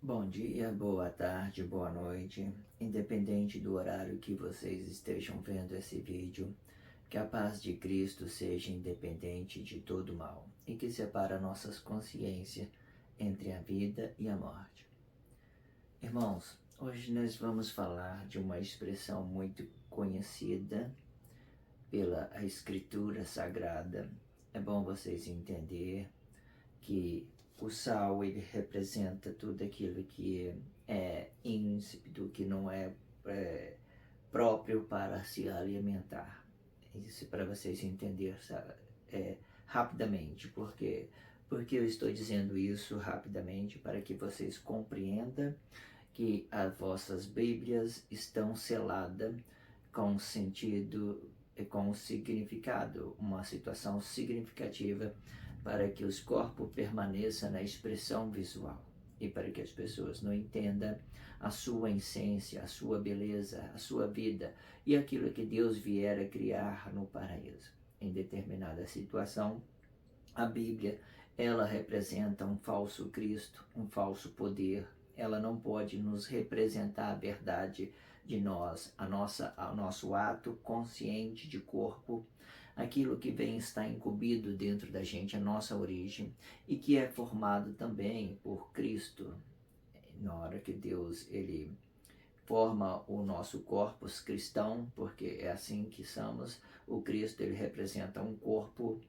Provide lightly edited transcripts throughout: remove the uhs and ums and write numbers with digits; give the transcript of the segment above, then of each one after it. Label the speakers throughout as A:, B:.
A: Bom dia, boa tarde, boa noite, independente do horário que vocês estejam vendo esse vídeo, que a paz de Cristo seja independente de todo mal e que separa nossas consciências entre a vida e a morte. Irmãos, hoje nós vamos falar de uma expressão muito conhecida pela Escritura Sagrada. É bom vocês entenderem que o sal, ele representa tudo aquilo que é insípido, que não é, próprio para se alimentar. Isso para vocês entenderem rapidamente. Porque eu estou dizendo isso rapidamente para que vocês compreendam que as vossas Bíblias estão seladas com sentido e com significado, uma situação significativa para que os corpos permaneçam na expressão visual e para que as pessoas não entendam a sua essência, a sua beleza, a sua vida e aquilo que Deus vier a criar no paraíso. Em determinada situação, a Bíblia, ela representa um falso Cristo, um falso poder. Ela não pode nos representar a verdade de nós, o nosso ato consciente de corpo, aquilo que vem estar incumbido dentro da gente, a nossa origem, e que é formado também por Cristo. Na hora que Deus, ele forma o nosso corpus cristão, porque é assim que somos, o Cristo, ele representa um corpo,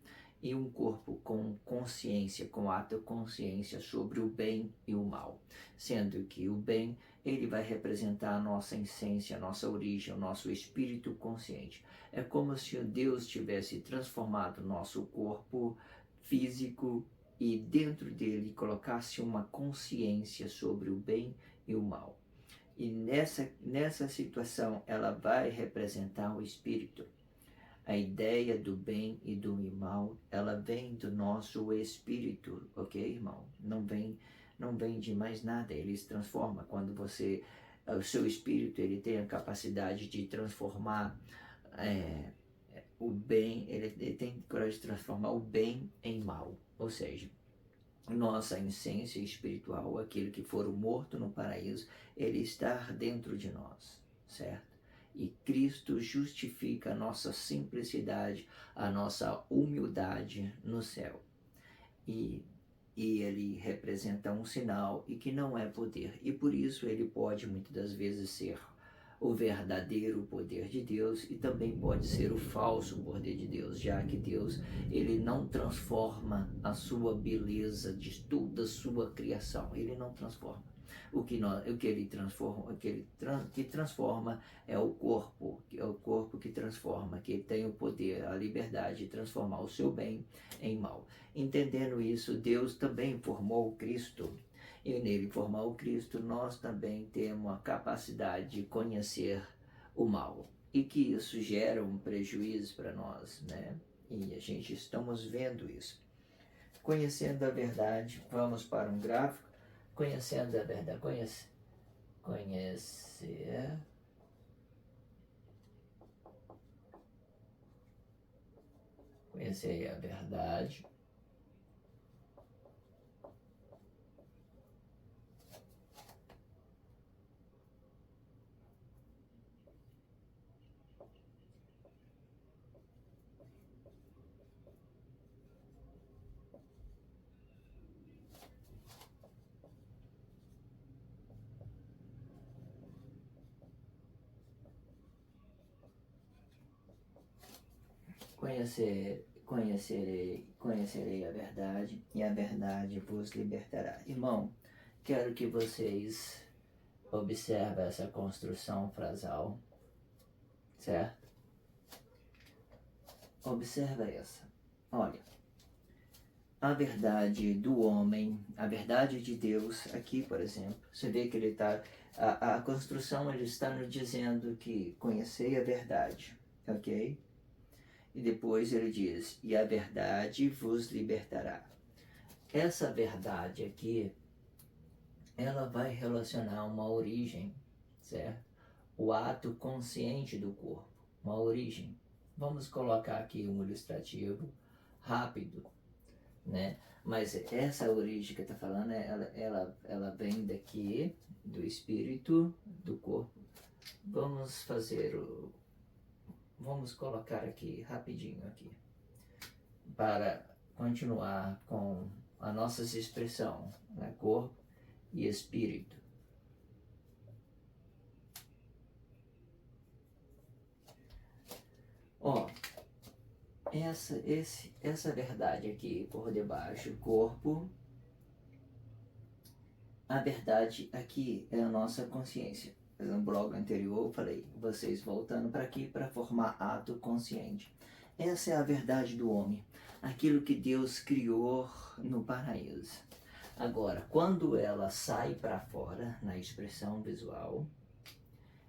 A: e um corpo com consciência, com autoconsciência sobre o bem e o mal, sendo que o bem, ele vai representar a nossa essência, a nossa origem, o nosso espírito consciente. É como se Deus tivesse transformado o nosso corpo físico e dentro dele colocasse uma consciência sobre o bem e o mal. E nessa situação, ela vai representar o espírito. A ideia do bem e do mal, ela vem do nosso espírito, ok, irmão? Não vem de mais nada, ele se transforma. Quando o seu espírito, ele tem a capacidade de transformar o bem, ele tem coragem de transformar o bem em mal. Ou seja, nossa essência espiritual, aquilo que for morto no paraíso, ele está dentro de nós, certo? E Cristo justifica a nossa simplicidade, a nossa humildade no céu. E ele representa um sinal e que não é poder. E por isso ele pode muitas das vezes ser o verdadeiro poder de Deus e também pode ser o falso poder de Deus, já que Deus, ele não transforma a sua beleza de toda a sua criação. Ele não transforma. O que ele transforma, que transforma é o corpo que transforma, que tem o poder, a liberdade de transformar o seu bem em mal. Entendendo isso, Deus também formou Cristo, e nele formar o Cristo, nós também temos a capacidade de conhecer o mal, e que isso gera um prejuízo para nós, né? E a gente estamos vendo isso. Conhecendo a verdade, vamos para um gráfico. Conhecendo a verdade, conhecer a verdade. Conhecerei a verdade, e a verdade vos libertará. Irmão, quero que vocês observem essa construção frasal, certo? Observa essa. Olha, a verdade do homem, a verdade de Deus, aqui, por exemplo, você vê que ele está, a construção, ele está nos dizendo que conhecei a verdade, ok? E depois ele diz, e a verdade vos libertará. Essa verdade aqui, ela vai relacionar uma origem, certo? O ato consciente do corpo, uma origem. Vamos colocar aqui um ilustrativo rápido, né? Mas essa origem que está falando, ela vem daqui, do espírito, do corpo. Vamos colocar aqui, rapidinho aqui, para continuar com a nossa expressão, né? Corpo e espírito. Ó, essa verdade aqui por debaixo, corpo, a verdade aqui é a nossa consciência. No blog anterior eu falei, vocês voltando para aqui para formar ato consciente. Essa é a verdade do homem, aquilo que Deus criou no paraíso. Agora, quando ela sai para fora, na expressão visual,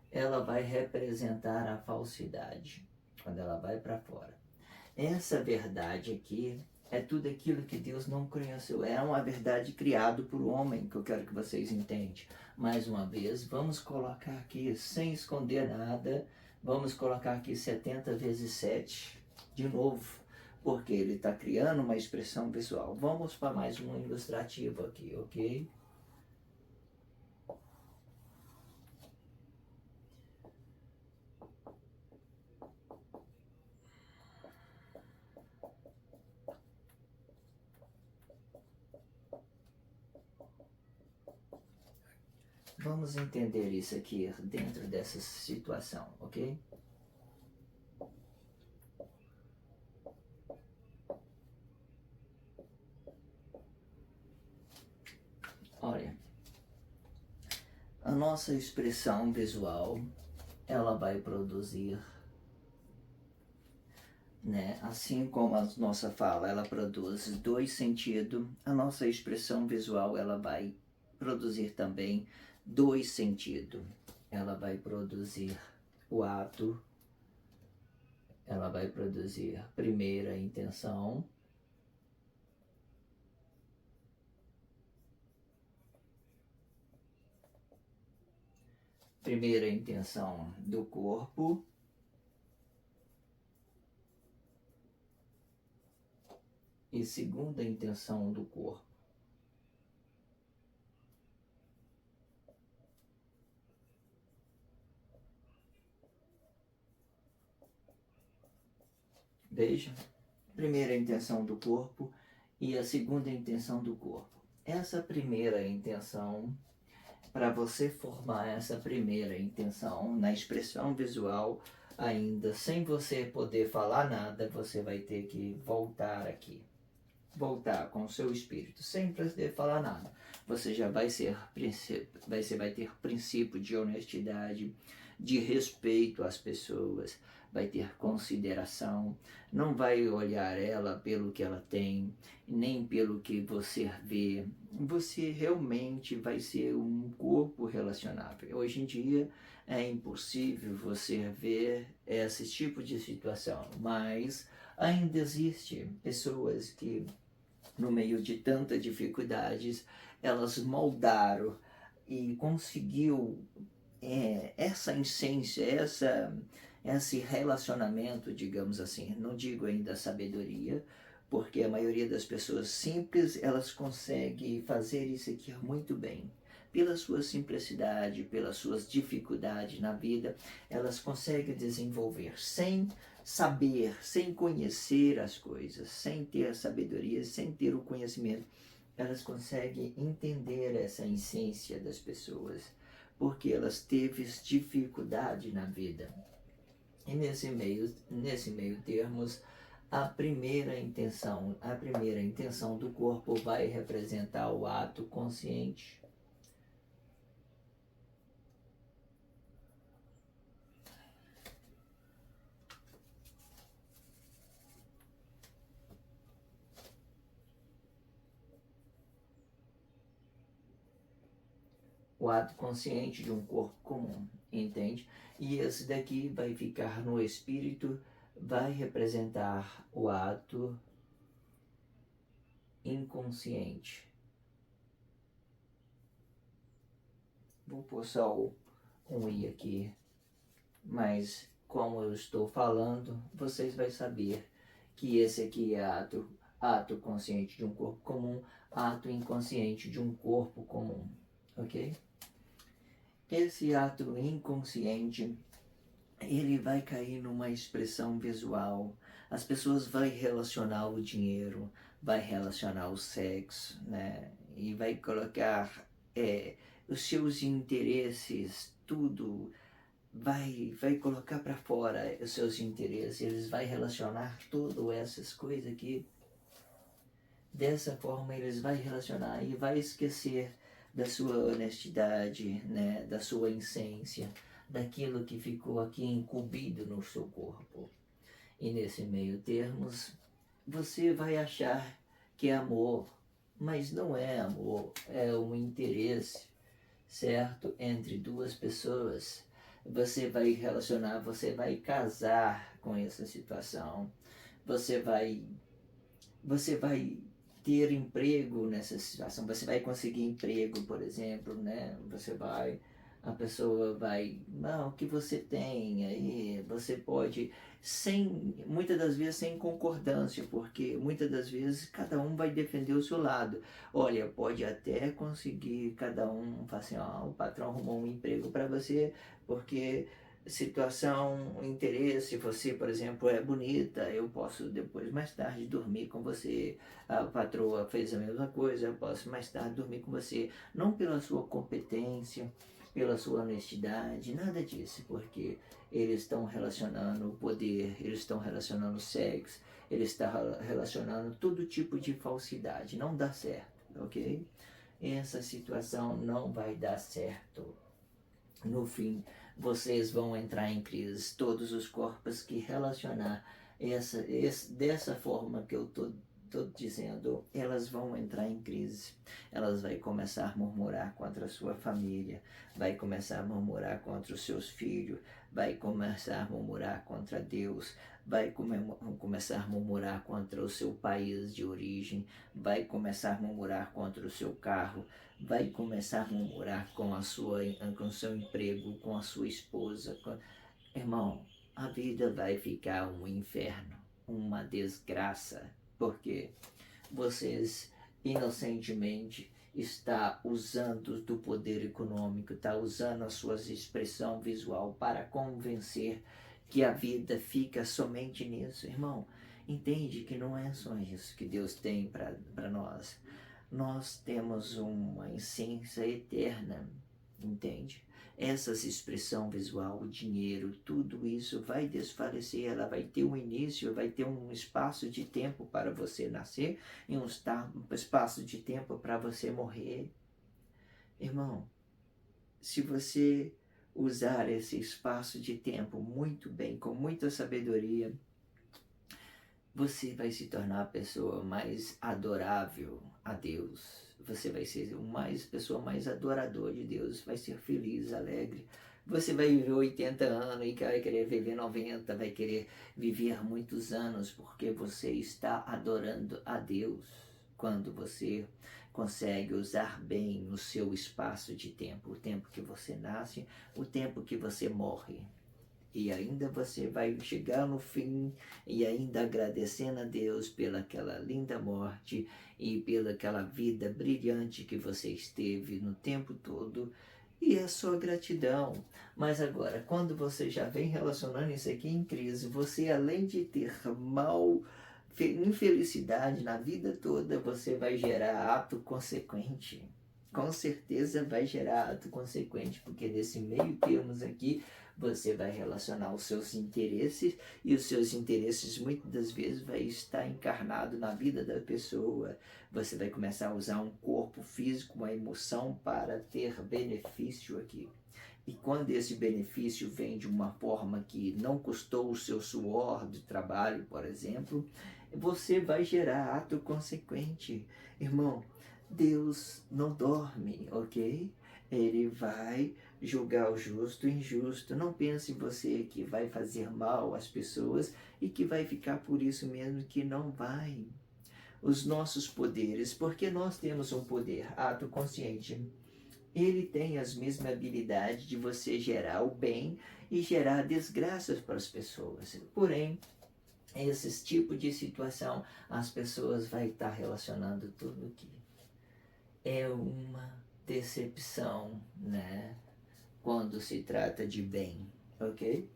A: ela vai representar a falsidade, quando ela vai para fora. Essa verdade aqui é tudo aquilo que Deus não conheceu. É uma verdade criada por homem, que eu quero que vocês entendam. Mais uma vez, vamos colocar aqui, sem esconder nada, vamos colocar aqui 70 vezes 7, de novo, porque ele está criando uma expressão visual. Vamos para mais um ilustrativo aqui, ok? Vamos entender isso aqui dentro dessa situação, ok? Olha, a nossa expressão visual, ela vai produzir, né? Assim como a nossa fala, ela produz 2 sentidos, a nossa expressão visual, ela vai produzir também 2 sentidos. Ela vai produzir o ato, ela vai produzir primeira intenção, do corpo, e segunda intenção do corpo. Veja, primeira intenção do corpo e a segunda intenção do corpo. Essa primeira intenção, para você formar essa primeira intenção na expressão visual, ainda sem você poder falar nada, você vai ter que voltar aqui. Voltar com o seu espírito, sem poder falar nada. Você já vai ter princípio de honestidade, de respeito às pessoas, vai ter consideração, não vai olhar ela pelo que ela tem, nem pelo que você vê. Você realmente vai ser um corpo relacionável. Hoje em dia é impossível você ver esse tipo de situação, mas ainda existe pessoas que, no meio de tantas dificuldades, elas moldaram e conseguiu essa essência, esse relacionamento, digamos assim. Não digo ainda sabedoria, porque a maioria das pessoas simples, elas conseguem fazer isso aqui muito bem. Pela sua simplicidade, pelas suas dificuldades na vida, elas conseguem desenvolver sem saber, sem conhecer as coisas, sem ter a sabedoria, sem ter o conhecimento. Elas conseguem entender essa essência das pessoas, porque elas teve dificuldade na vida. E nesse meio termos, a primeira intenção do corpo vai representar o ato consciente. O ato consciente de um corpo comum, entende? E esse daqui vai ficar no espírito, vai representar o ato inconsciente. Vou pôr só um i aqui, mas como eu estou falando, vocês vão saber que esse aqui é ato ato consciente de um corpo comum, ato inconsciente de um corpo comum, ok? Esse ato inconsciente, ele vai cair numa expressão visual. As pessoas vão relacionar o dinheiro, vai relacionar o sexo, né? E vai colocar os seus interesses, tudo, vai colocar para fora os seus interesses. Eles vai relacionar todas essas coisas aqui. Dessa forma eles vai relacionar e vai esquecer da sua honestidade, né? Da sua essência, daquilo que ficou aqui incumbido no seu corpo. E nesse meio termos, você vai achar que é amor, mas não é amor, é um interesse, certo? Entre duas pessoas. Você vai relacionar, você vai casar com essa situação, você vai ter emprego nessa situação, você vai conseguir emprego, por exemplo, né? A pessoa vai, não, o que você tem aí, você pode, muitas das vezes sem concordância, porque muitas das vezes cada um vai defender o seu lado. Olha, pode até conseguir, cada um fala assim, ó, o patrão arrumou um emprego para você, porque situação, interesse, você, por exemplo, é bonita, eu posso depois, mais tarde, dormir com você, a patroa fez a mesma coisa, eu posso mais tarde dormir com você, não pela sua competência, pela sua honestidade, nada disso, porque eles estão relacionando o poder, eles estão relacionando o sexo, eles estão relacionando todo tipo de falsidade, não dá certo, ok? Essa situação não vai dar certo. No fim, vocês vão entrar em crise. Todos os corpos que relacionar dessa forma que eu estou dizendo, elas vão entrar em crise. Elas vão começar a murmurar contra a sua família, vai começar a murmurar contra os seus filhos, vai começar a murmurar contra Deus, vai começar a murmurar contra o seu país de origem, vai começar a murmurar contra o seu carro, vai começar a murmurar com o seu emprego, com a sua esposa. Irmão, a vida vai ficar um inferno, uma desgraça, porque vocês inocentemente está usando do poder econômico, está usando a sua expressão visual para convencer que a vida fica somente nisso. Irmão, entende que não é só isso que Deus tem para nós. Nós temos uma essência eterna, entende? Essa expressão visual, o dinheiro, tudo isso vai desfalecer, ela vai ter um início, vai ter um espaço de tempo para você nascer e um espaço de tempo para você morrer. Irmão, se você usar esse espaço de tempo muito bem, com muita sabedoria, você vai se tornar a pessoa mais adorável a Deus. Você vai ser pessoa mais adoradora de Deus, vai ser feliz, alegre. Você vai viver 80 anos e vai querer viver 90, vai querer viver muitos anos, porque você está adorando a Deus. Quando você consegue usar bem o seu espaço de tempo, o tempo que você nasce, o tempo que você morre. E ainda você vai chegar no fim e ainda agradecendo a Deus pelaquela linda morte e pelaquela vida brilhante que você esteve no tempo todo. E é só gratidão. Mas agora, quando você já vem relacionando isso aqui em crise, você além de ter infelicidade na vida toda, você vai gerar ato consequente. Com certeza vai gerar ato consequente, porque nesse meio termos aqui, você vai relacionar os seus interesses, e os seus interesses muitas das vezes vai estar encarnado na vida da pessoa. Você vai começar a usar um corpo físico, uma emoção para ter benefício aqui. E quando esse benefício vem de uma forma que não custou o seu suor de trabalho, por exemplo, você vai gerar ato consequente. Irmão, Deus não dorme, ok? Ele vai julgar o justo e o injusto. Não pense você que vai fazer mal às pessoas e que vai ficar por isso mesmo, que não vai. Os nossos poderes, porque nós temos um poder, ato consciente, ele tem as mesmas habilidades de você gerar o bem e gerar desgraças para as pessoas. Porém, esses tipos de situação, as pessoas vão estar relacionando tudo que é uma decepção, né? Quando se trata de bem, ok?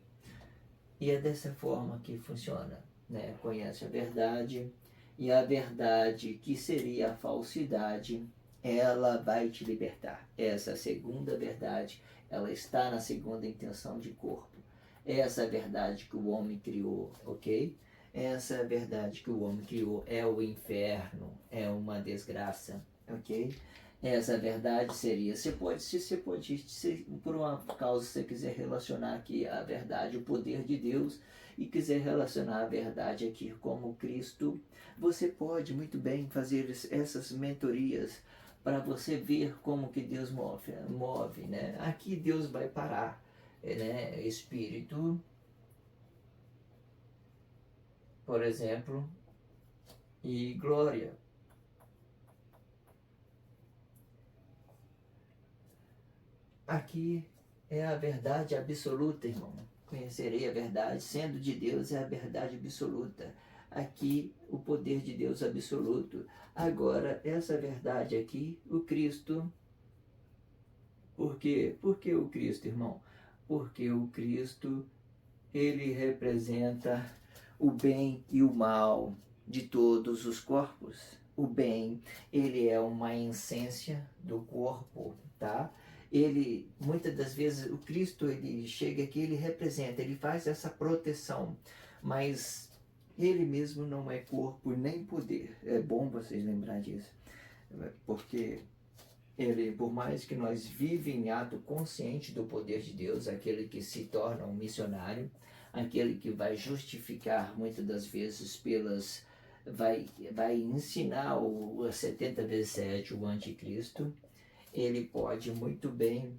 A: E é dessa forma que funciona, né? Conhece a verdade, e a verdade, que seria a falsidade, ela vai te libertar. Essa segunda verdade, ela está na segunda intenção de corpo. Essa é a verdade que o homem criou, ok? Essa é a verdade que o homem criou, é o inferno, é uma desgraça, ok? Essa verdade seria, se por uma causa você quiser relacionar aqui a verdade, o poder de Deus, e quiser relacionar a verdade aqui como Cristo, você pode muito bem fazer essas mentorias para você ver como que Deus move, né? Aqui Deus vai parar, né? Espírito, por exemplo, e glória. Aqui é a verdade absoluta, irmão. Conhecerei a verdade, sendo de Deus é a verdade absoluta. Aqui, o poder de Deus absoluto. Agora, essa verdade aqui, o Cristo. Por quê? Por que o Cristo, irmão? Porque o Cristo, ele representa o bem e o mal de todos os corpos. O bem, ele é uma essência do corpo, tá? Ele, muitas das vezes, o Cristo, ele chega aqui, ele representa, ele faz essa proteção, mas ele mesmo não é corpo nem poder. É bom vocês lembrar disso, porque ele, por mais que nós vivemos em ato consciente do poder de Deus, aquele que se torna um missionário, aquele que vai justificar muitas das vezes vai ensinar o 70 vezes 7, o anticristo, ele pode muito bem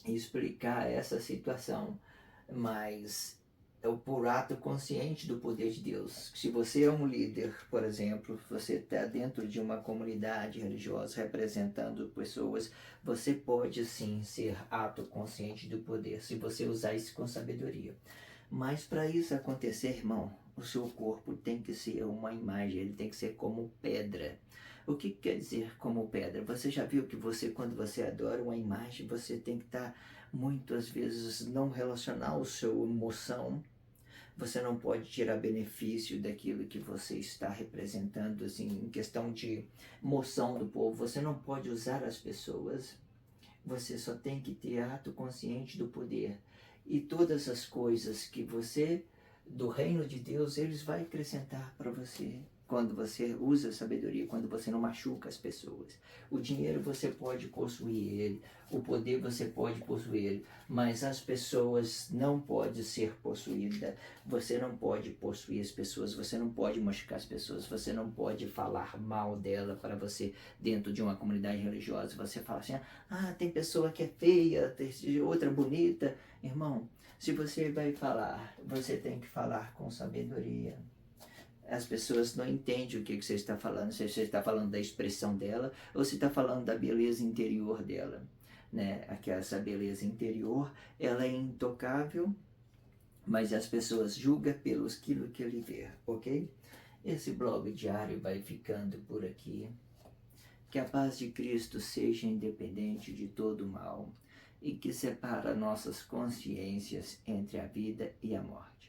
A: explicar essa situação, mas é o por ato consciente do poder de Deus. Se você é um líder, por exemplo, você está dentro de uma comunidade religiosa representando pessoas, você pode sim ser ato consciente do poder, se você usar isso com sabedoria. Mas para isso acontecer, irmão, o seu corpo tem que ser uma imagem, ele tem que ser como pedra. O que quer dizer como pedra? Você já viu que você, quando você adora uma imagem, você tem que estar, muitas vezes, não relacionar o seu emoção. Você não pode tirar benefício daquilo que você está representando, assim, em questão de moção do povo. Você não pode usar as pessoas. Você só tem que ter ato consciente do poder. E todas as coisas que você, do reino de Deus, eles vão acrescentar para você. Quando você usa a sabedoria, quando você não machuca as pessoas. O dinheiro você pode possuir ele, o poder você pode possuir ele, mas as pessoas não podem ser possuídas. Você não pode possuir as pessoas, você não pode machucar as pessoas, você não pode falar mal dela para você dentro de uma comunidade religiosa. Você fala assim, ah, tem pessoa que é feia, tem outra bonita. Irmão, se você vai falar, você tem que falar com sabedoria. As pessoas não entendem o que você está falando, se você está falando da expressão dela ou se está falando da beleza interior dela, né? Essa beleza interior, ela é intocável, mas as pessoas julgam pelo aquilo que ele vê, ok? Esse blog diário vai ficando por aqui. Que a paz de Cristo seja independente de todo o mal e que separa nossas consciências entre a vida e a morte.